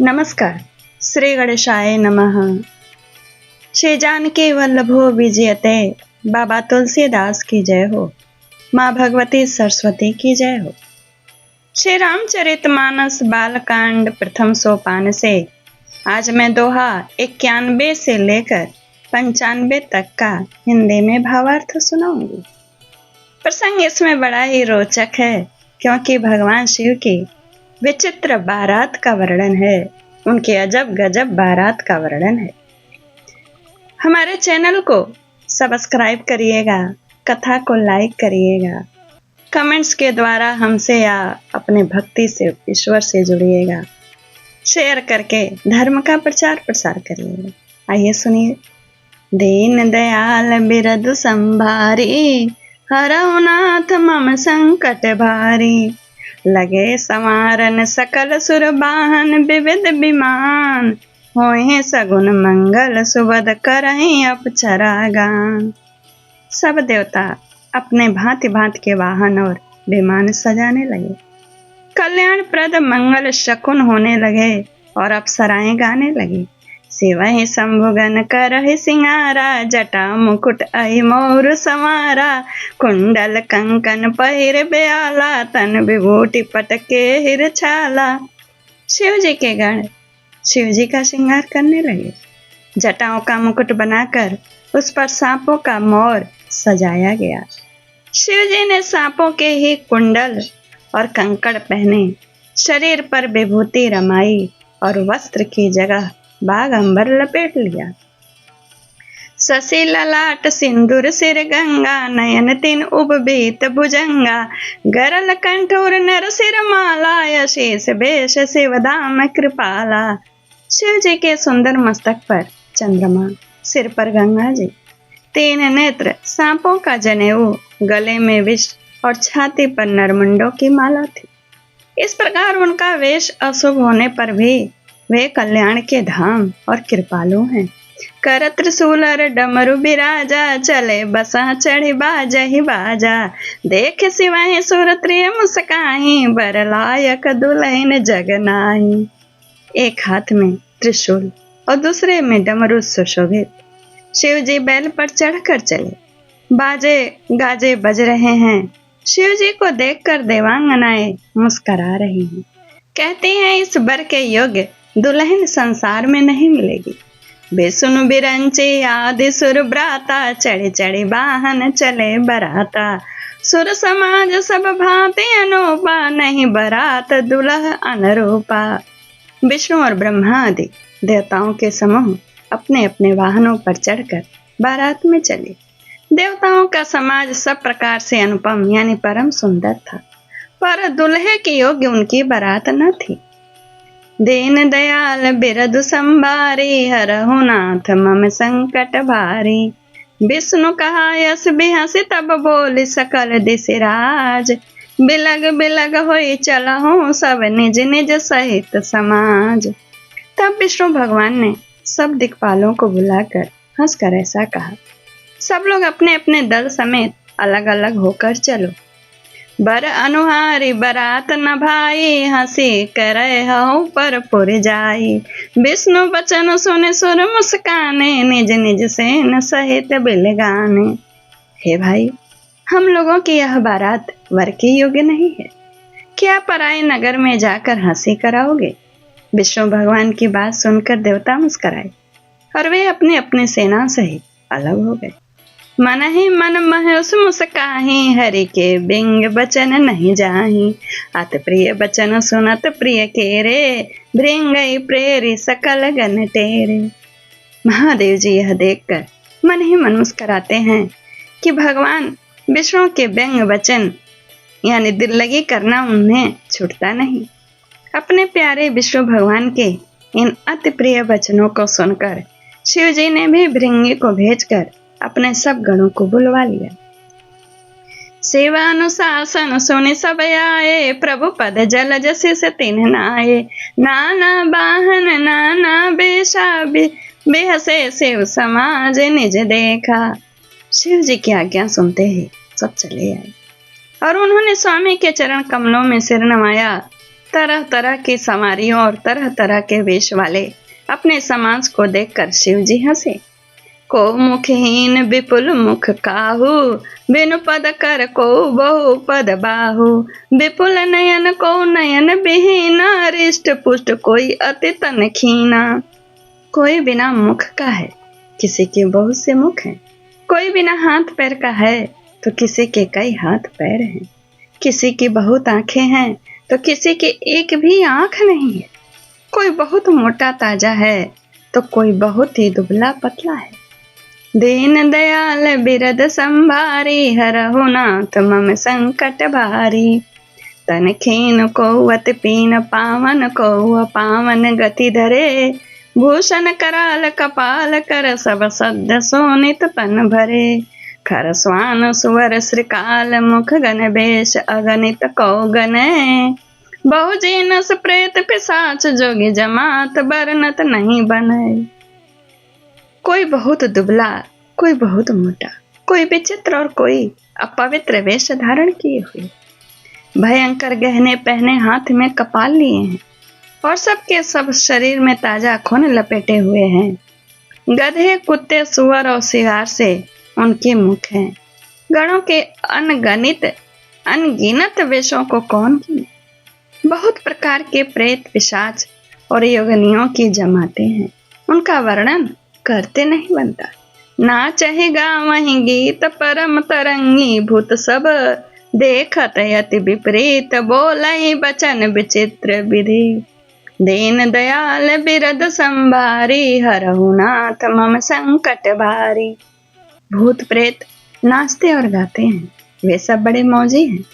नमस्कार। श्री गणेशाय नमः। श्री जानकी वल्लभो विजयते। बाबा तुलसीदास की जय हो। माँ भगवती सरस्वती की जय हो। श्री रामचरितमानस बालकांड प्रथम सोपान से आज मैं दोहा 91 से लेकर 95 तक का हिंदी में भावार्थ सुनाऊंगी। प्रसंग इसमें बड़ा ही रोचक है क्योंकि भगवान शिव की विचित्र बारात का वर्णन है, उनके अजब गजब बारात का वर्णन है। हमारे चैनल को सब्सक्राइब करिएगा, कथा को लाइक करिएगा, कमेंट्स के द्वारा हमसे या अपने भक्ति से ईश्वर से जुड़िएगा, शेयर करके धर्म का प्रचार प्रसार करिएगा। आइए सुनिए। दीन दयाल बिरदु संभारी, हरहु नाथ मम संकट भारी। लगे संवारन सकल सुर बाहन, विविध विमान होए सगुन मंगल सुबद करहीं अपचरा गान। सब देवता अपने भांति भांति के वाहन और विमान सजाने लगे, कल्याणप्रद मंगल शकुन होने लगे और अप्सराएं गाने लगी। शिवहि शंभुगन करहि सिंगारा, जटा मुकुट अहि मोर संवारा। कुंडल कंकन पहिर ब्याला, तन विभूति पटके हिर छाला। शिव जी के गण शिव जी का श्रृंगार करने लगे। जटाओं का मुकुट बनाकर उस पर सांपों का मोर सजाया गया। शिव जी ने सांपों के ही कुंडल और कंकड़ पहने, शरीर पर विभूति रमाई और वस्त्र की जगह बाग अंबर लपेट लिया। शशि ललाट सिंदूर सिर गंगा, नयन तीन उपबीत भुजंगा। गरल कंठोर नर सिर माला, यशेष बेश शिवधाम कृपाला। शिव जी के सुंदर मस्तक पर चंद्रमा, सिर पर गंगा जी, तीन नेत्र, सांपों का जनेऊ, गले में विष और छाती पर नरमुंडों की माला थी। इस प्रकार उनका वेश अशुभ होने पर भी वे कल्याण के धाम और कृपालु हैं। कर त्रिशूल डमरु बिराजा, चले बसा चढ़ी बाजा ही बाजा। देख सिवाहि सुरत्रिय मुस्काही, बर लायक दुल्हन जग नाही। एक हाथ में त्रिशूल और दूसरे में डमरू सुशोभित शिव जी बैल पर चढ़कर चले। बाजे गाजे बज रहे हैं। शिव जी को देखकर देवांगनाएं मुस्करा रही हैं, कहती हैं इस बर के योग्य दुल्हन संसार में नहीं मिलेगी। बेसुन बिरंची आदि सुर ब्राता, चढ़ी चढ़ी वाहन चले बराता। सुर समाज सब भांति अनूपा, नहीं बरात दुल्ह अनुरूपा। विष्णु और ब्रह्मा आदि देवताओं के समूह अपने अपने वाहनों पर चढ़कर बारात में चले। देवताओं का समाज सब प्रकार से अनुपम यानी परम सुंदर था, पर दुल्हे के योग्य उनकी बारात न थी। दीन दयाल बिरदु संभारी, हरहु नाथ मम संकट भारी। विष्णु कहा यस बिहसि, तब बोली सकल दिशिराज। बिलग बिलग होई चलहु, सब निज निज सहित समाज। तब विष्णु भगवान ने सब दिक्पालों को बुलाकर हंसकर ऐसा कहा, सब लोग अपने अपने दल समेत अलग अलग होकर चलो। बर अनुहारी बरात न भाई, हंसी करे हूँ पर पुर जाई। विष्णु बचन सुने सुर मुस्काने, निज निज सेन सहित बिलगाने। हे भाई, हम लोगों की यह बारात वर के योग्य नहीं है, क्या पराए नगर में जाकर हंसी कराओगे? विष्णु भगवान की बात सुनकर देवता मुस्कराए और वे अपने अपने सेना सहित अलग हो गए। मन ही मन महेश मुस्काही, हरि के बिंग बचन नहीं जाही। अत प्रिय बचन सुनत प्रिय केरे, भृंगई प्रेरी सकल गण तेरे। महादेव जी यह देखकर मन ही मन मुस्कराते हैं कि भगवान विष्णु के व्यंग वचन यानी दिल लगी करना उन्हें छूटता नहीं। अपने प्यारे विष्णु भगवान के इन अति प्रिय वचनों को सुनकर शिव जी ने भी भृंगी को भेजकर अपने सब गणों को बुलवा लिया। सेवा अनुशासन सुनि सब आए, प्रभु पद जल जसिस तिन्ह नाये। नाना बाहन नाना बेशा, बेहसे शिव समाज निज देखा। शिव जी की आज्ञा सुनते ही सब चले आए और उन्होंने स्वामी के चरण कमलों में सिर नवाया तरह तरह की सवारियों और तरह तरह के वेश वाले अपने समाज को देखकर शिव जी हंसे। को मुखहीन विपुल मुख काहू, बिनु पद कर को बहु पद बाहु। विपुल नयन को नयन बिहीना, रिष्ट पुष्ट कोई अति तन खीना। कोई बिना मुख का है, किसी के बहुत से मुख हैं। कोई बिना हाथ पैर का है, तो किसी के कई हाथ पैर हैं। किसी की बहुत आंखें हैं, तो किसी की एक भी आंख नहीं है। कोई बहुत मोटा ताजा है, तो कोई बहुत ही दुबला पतला है। दीन दयाल बिरद संभारी, हरहु नाथ मम संकट भारी। तन खीन को अति पीन, पावन को पावन गति धरे। भूषण कराल कपाल कर, सब सद्य सोनित पन भरे। खर स्वान सुवर श्रीकाल, मुख गण बेश अगणित कौगने। बहु जीनस प्रेत पिशाच, जोगी जमात बरनत नहीं बने। कोई बहुत दुबला, कोई बहुत मोटा, कोई विचित्र और कोई अपवित्र वेश धारण किए हुए। भयंकर गहने पहने, हाथ में कपाल लिए हैं, और सबके सब शरीर में ताजा खून लपेटे हुए हैं। गधे कुत्ते सुअर और सिगार से उनके मुख हैं। गणों के अनगणित अनगिनत वेशों को कौन गिने। बहुत प्रकार के प्रेत पिशाच और योगिनियों की जमाते हैं, उनका वर्णन करते नहीं बनता। ना चाहेगा वहीं गीत परम तरंगी, भूत सब देखत अति विपरीत। बोलई बचन विचित्र विधि, दीन दयाल बिरद संभारी। हरहु नाथ मम संकट भारी। भूत प्रेत नाचते और गाते हैं, वे सब बड़े मौजी हैं।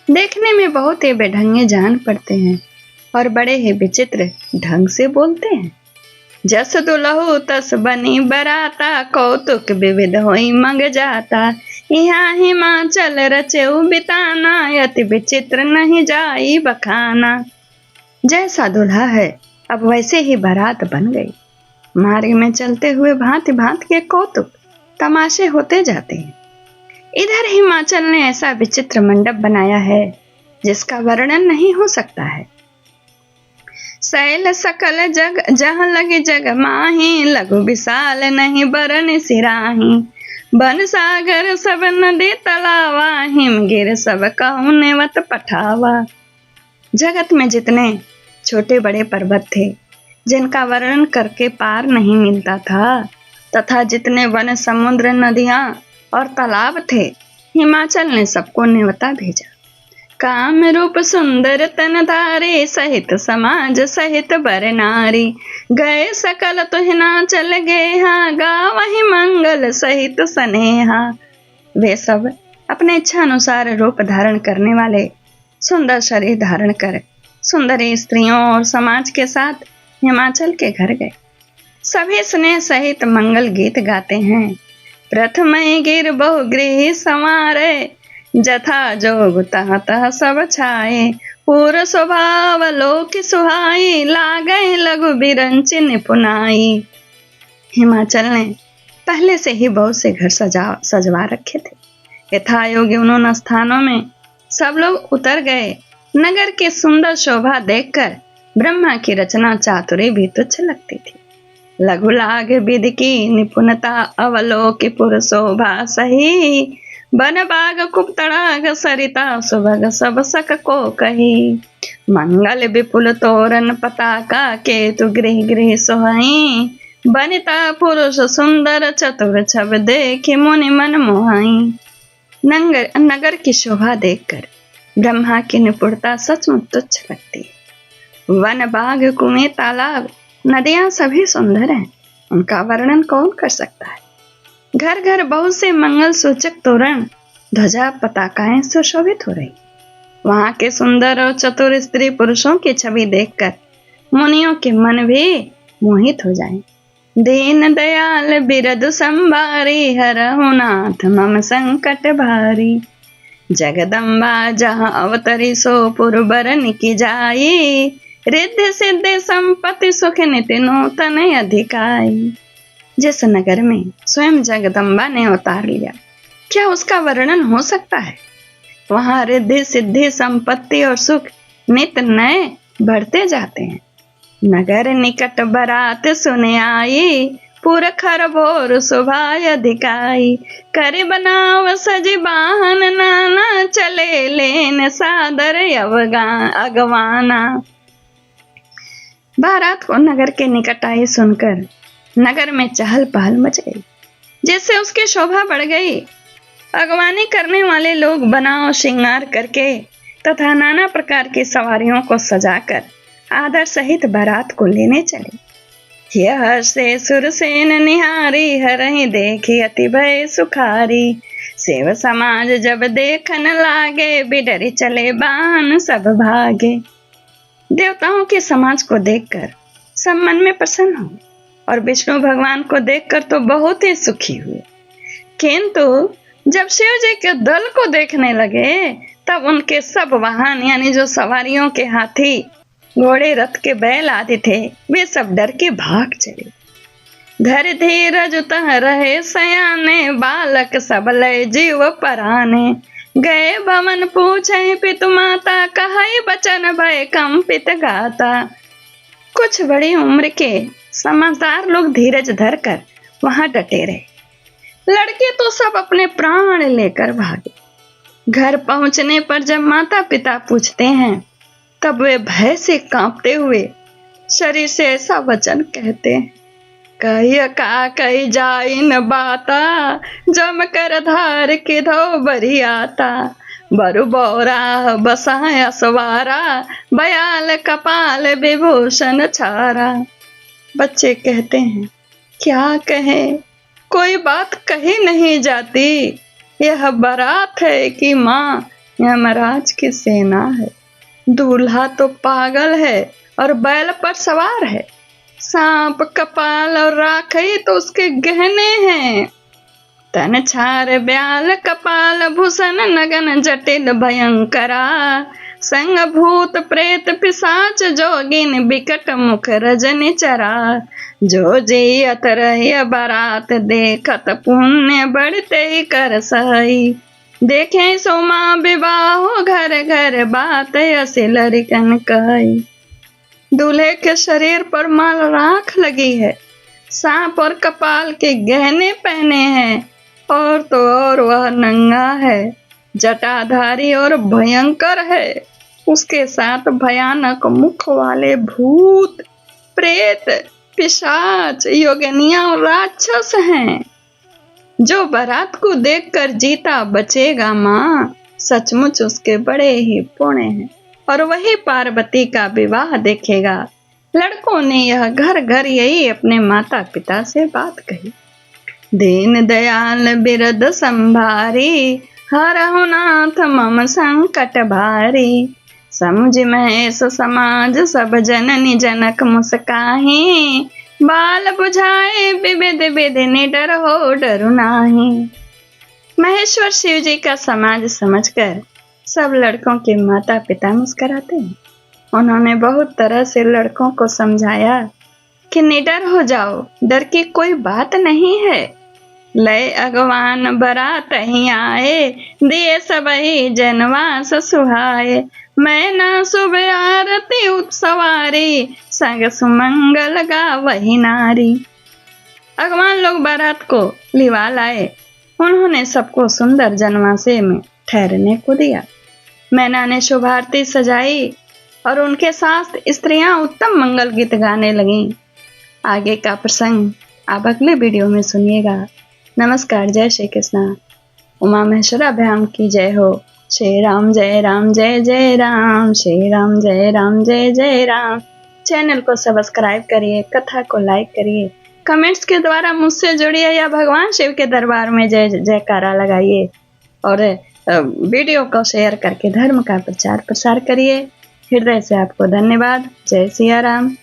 देखने में बहुत ही बेढंगे जान पड़ते हैं और बड़े ही विचित्र ढंग से बोलते हैं। जस दुलहु तस बनी बराता, कौतुक विविध होई मंग जाता। यहाँ हिमाचल रचेऊ बिताना, अति विचित्र नहीं जाई बखाना। जैसा दूल्हा है, अब वैसे ही बारात बन गई। मार्ग में चलते हुए भांति भांति के कौतुक तमाशे होते जाते हैं। इधर हिमाचल ने ऐसा विचित्र मंडप बनाया है जिसका वर्णन नहीं हो सकता है। शैल सकल जग जहाँ लगे जग माही, लघु विशाल नहीं बरन सिराही। बन सागर सब नदी तलावा, हिमगिर सब कहूँ नेवत पठावा। जगत में जितने छोटे बड़े पर्वत थे जिनका वर्णन करके पार नहीं मिलता था, तथा जितने वन समुद्र नदियां और तालाब थे, हिमाचल ने सबको न्योता भेजा। काम रूप सुंदर तनधारी, सहित समाज सहित बर नारी। गए सकल तो हिमाचल गेहा, गावहि मंगल सहित स्नेहा। वे सब अपने इच्छा अनुसार रूप धारण करने वाले सुंदर शरीर धारण कर सुंदरी स्त्रियों और समाज के साथ हिमाचल के घर गए। सभी स्नेह सहित मंगल गीत गाते हैं। प्रथम गिर बहुगृह संवारे, जथा जोग तह तह सब छाए। पूर स्वभाव लोक सुहाई, लागे लघु बिरंच निपुनाई। हिमाचल ने पहले से ही बहुत से घर सजवा रखे थे। यथा योग्य उन स्थानों में सब लोग उतर गए। नगर की सुंदर शोभा देखकर ब्रह्मा की रचना चातुरी भी तुच्छ लगती थी। लघु लाग विधि की निपुणता, अवलोकि पुर शोभा सही। बन बाग कुपतड़ाग सरिता, सुभग सब सक को कही। मंगल विपुल तोरण पताका, केतु गृह गृह सोहाई। बनिता पुरुष सुंदर चतुर, छब देखि मुनि मन मोहाई। नगर की शोभा देखकर ब्रह्मा की निपुणता सचमुच तुच्छ लगती है। वन बाग कुएं तालाब नदियां सभी सुंदर हैं, उनका वर्णन कौन कर सकता है। घर घर बहुत से मंगल सूचक तोरण ध्वजा पताकाएं सुशोभित हो रही। वहां के सुंदर और चतुर स्त्री पुरुषों की छवि देखकर मुनियों के मन भी मोहित हो जाएं। दीन दयाल बिरद संभारी, हरहु नाथ मम संकट भारी। जगदम्बा जहाँ अवतरी, सो पुर बरन की जाई। रिद्धि सिद्धि संपत्ति सुख निति नूतन अधिकाई। जिस नगर में स्वयं जगदम्बा ने अवतार लिया, क्या उसका वर्णन हो सकता है। वहां रिद्धि सिद्धि संपत्ति और सुख नित नए बढ़ते जाते हैं। नगर निकट बरात सुने आई, पुरखर भोर शोभा अधिकाई। कर बनाव सज बाहन नाना, चले लेन सादर अगवाना। बारात को नगर के निकट आई सुनकर नगर में चहल पहल मच गई, जिससे उसकी शोभा बढ़ गई। अगवानी करने वाले लोग बनाव श्रृंगार करके तथा नाना प्रकार की सवारियों को सजाकर आदर सहित बारात को लेने चले। यह से सुरसेन निहारी, हरहि देखी अति भय सुखारी। सेव समाज जब देखन लागे, बिडरी चले बान सब भागे। देवताओं के समाज को देखकर सब मन में प्रसन्न हुए और विष्णु भगवान को देखकर तो बहुत ही सुखी हुए, किंतु जब शिव जी के दल को देखने लगे तब उनके सब वाहन यानी जो सवारियों के हाथी घोड़े रथ के बैल आदि थे वे सब डर के भाग चले। धर धीरज उतह रहे सयाने, बालक सब लय जीव पराने। गए भवन पूछे पितु माता, कहई बचन भय कंपित गाता। कुछ बड़ी उम्र के समझदार लोग धीरज धरकर वहां डटे रहे। लड़के तो सब अपने प्राण लेकर भागे। घर पहुंचने पर जब माता पिता पूछते हैं तब वे भय से कांपते हुए शरीर से ऐसा वचन कहते हैं, कही का कही जाई न बाता, जम कर धार के धो बरी आता। बरु बोरा बसाया सवारा, बयाल कपाल विभूषण छारा। बच्चे कहते हैं, क्या कहें, कोई बात कही नहीं जाती। यह बारात है कि माँ यमराज की सेना है। दूल्हा तो पागल है और बैल पर सवार है। सांप कपाल और राखई तो उसके गहने हैं। तन छार ब्याल कपाल भूषण, नगन जटिल भयंकरा। संग भूत प्रेत पिशाच जोगिन, बिकट मुख रजनी चरा। जो जियत रही बारात देखत, पुण्य बढ़ते ही कर सही। देखे सोमा विवाह घर घर, बात ऐसे लड़कन कही। दूल्हे के शरीर पर माल राख लगी है, सांप और कपाल के गहने पहने हैं, और तो और वह नंगा है, जटाधारी और भयंकर है। उसके साथ भयानक मुख वाले भूत प्रेत पिशाच योगिनियां और राक्षस हैं। जो बारात को देखकर जीता बचेगा माँ, सचमुच उसके बड़े ही पुण्य हैं, और वही पार्वती का विवाह देखेगा। लड़कों ने यह घर घर यही अपने माता पिता से बात कही। दीन दयाल बिरद संभारी, हरहु नाथ मम संकट भारी। समुझ महेश समाज सब जननी, जनक मुस्काही। बाल बुझाए विविध विधि, निडर हो डरु नाही। महेश्वर शिव जी का समाज समझकर सब लड़कों के माता पिता मुस्कुराते हैं। उन्होंने बहुत तरह से लड़कों को समझाया कि निडर हो जाओ, डर की कोई बात नहीं है। लय अगवान बरात ही आए, दिए सबही जनवास सुहाए। मैं ना शुभ आरती उत्सवारी, संग सुमंगल गावही नारी। अगवान लोग बारात को लिवा लाए। उन्होंने सबको सुंदर जनवासे में ठहरने को दिया। मैना ने शुभ आरती सजाई और उनके साथ स्त्रियां उत्तम मंगल गीत गाने लगीं। आगे का प्रसंग आप अगले वीडियो में सुनिएगा। नमस्कार, जय श्री कृष्णा। उमा महेश्वरा भ्याम की जय हो। श्री राम जय राम जय जय राम, श्री राम जय राम जय जय राम। चैनल को सब्सक्राइब करिए, कथा को लाइक करिए, कमेंट्स के द्वारा मुझसे जुड़िए या भगवान शिव के दरबार में जय जयकारा लगाइए, और वीडियो को शेयर करके धर्म का प्रचार प्रसार करिए। हृदय से आपको धन्यवाद। जय सिया राम।